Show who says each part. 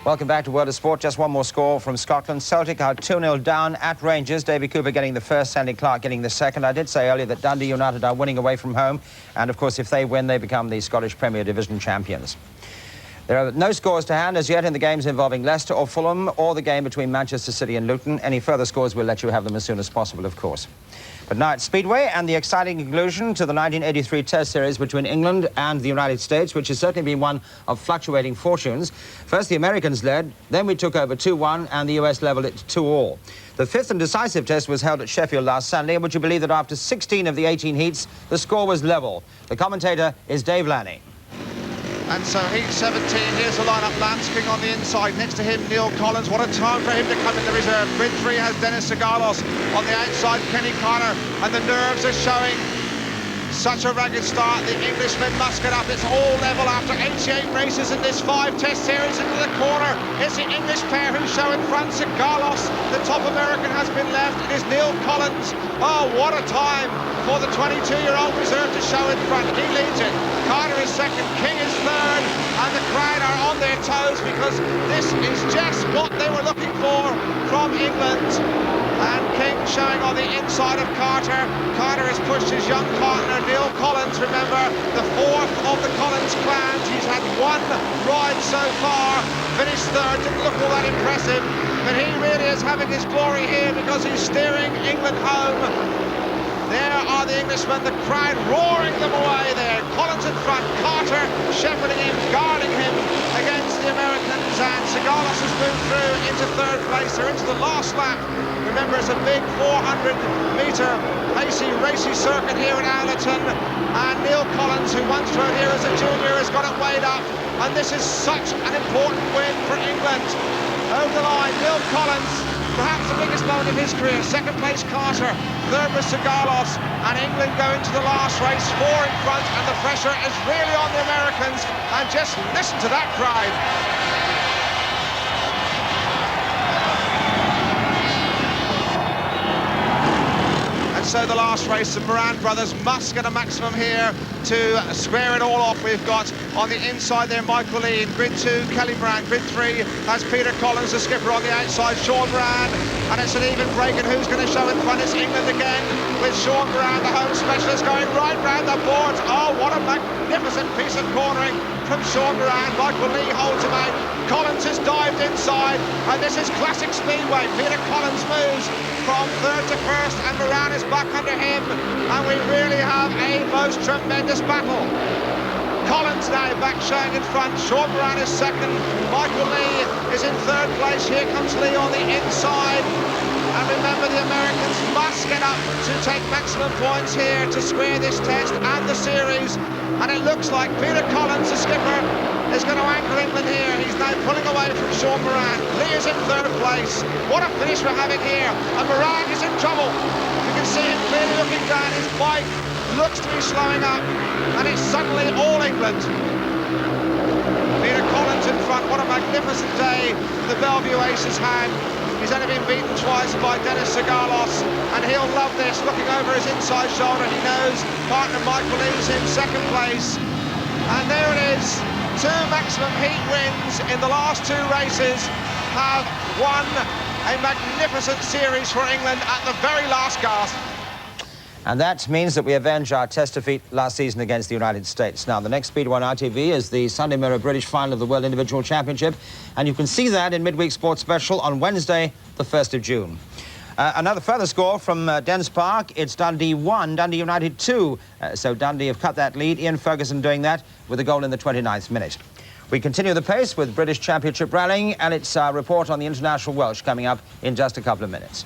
Speaker 1: Welcome back to World of Sport. Just one more score from Scotland. Celtic are 2-0 down at Rangers. Davy Cooper getting the first, Sandy Clark getting the second. I did say earlier that Dundee United are winning away from home. And, of course, if they win, they become the Scottish Premier Division champions. There are no scores to hand as yet in the games involving Leicester or Fulham or the game between Manchester City and Luton. Any further scores, we'll let you have them as soon as possible, of course. But now it's Speedway and the exciting conclusion to the 1983 Test Series between England and the United States, which has certainly been one of fluctuating fortunes. First, the Americans led, then we took over 2-1, and the US levelled it 2-2. The fifth and decisive test was held at Sheffield last Sunday, and would you believe that after 16 of the 18 heats, the score was level? The commentator is Dave Lanning.
Speaker 2: And so heat 17, here's the lineup. Lansking on the inside, next to him Neil Collins. What a time for him to come in the reserve. Grid 3 has Dennis Sigalos on the outside, Kenny Connor, and the nerves are showing. Such a ragged start. The Englishmen must get up. It's all level after 88 races in this 5-test series. Into the corner, it's the English pair who show in front. Sigalos, the top American, has been left. It is Neil Collins. Oh, what a time for the 22-year-old reserve to show in front. He leads it. Carter is second, King is third, and the crowd are on their toes because this is just what they were looking for from England. And King showing on the inside of Carter. Carter has pushed his young partner, Neil Collins, remember, the fourth of the Collins clans. He's had one ride so far, finished third, didn't look all that impressive, but he really is having his glory here because he's steering England home. There are the Englishmen, the crowd roaring them away there. Collins in front, Carter shepherding him, guarding him against the Americans, and Sigalos has moved through into third place. They're into the last lap. Remember, it's a big 400-metre pacey, racy circuit here at Allerton, and Neil Collins, who once rode here as a junior, has got it weighed up, and this is such an important win for England. Over the line, Neil Collins, perhaps the biggest moment of his career. Second place Carter, third was Sigalos, and England go into the last race, 4 in front, and the pressure is really on the Americans. And just listen to that crowd. So the last race, the Moran brothers must get a maximum here to square it all off. We've got on the inside there Michael Lee in grid 2, Kelly Moran. Grid 3 has Peter Collins, the skipper, on the outside, Sean Moran, and it's an even break. And who's going to show in front? It's England again with Sean Moran, the home specialist, going right round the boards. Oh, what a magnificent piece of cornering from Sean Moran. Michael Lee holds him out. Collins has dived inside, and this is classic Speedway. Peter Collins moves from third to first, and Moran is back under him, and we really have a most tremendous battle. Collins now back showing in front. Sean Moran is second. Michael Lee is in third place. Here comes Lee on the inside. And remember, the Americans must get up to take maximum points here to square this test and the series. And it looks like Peter Collins, the skipper, is going to anchor England here. He's now pulling away from Sean Moran. Lee is in third place. What a finish we're having here. And Moran is in trouble. You can see him clearly looking down. His bike looks to be slowing up. And it's suddenly all England. Peter Collins in front. What a magnificent day the Bellevue Aces had. He's only been beaten twice by Dennis Sigalos, and he'll love this. Looking over his inside shoulder, he knows partner Michael Lee's in second place. And there it is. 2 maximum heat wins in the last 2 races have won a magnificent series for England at the very last gasp.
Speaker 1: And that means that we avenge our test defeat last season against the United States. Now, the next Speedway on RTV is the Sunday Mirror British final of the World Individual Championship, and you can see that in Midweek Sports Special on Wednesday, the 1st of June. Another further score from Dens Park. It's Dundee 1, Dundee United 2. So Dundee have cut that lead. Ian Ferguson doing that with a goal in the 29th minute. We continue the pace with British Championship rallying, and it's our report on the International Welsh coming up in just a couple of minutes.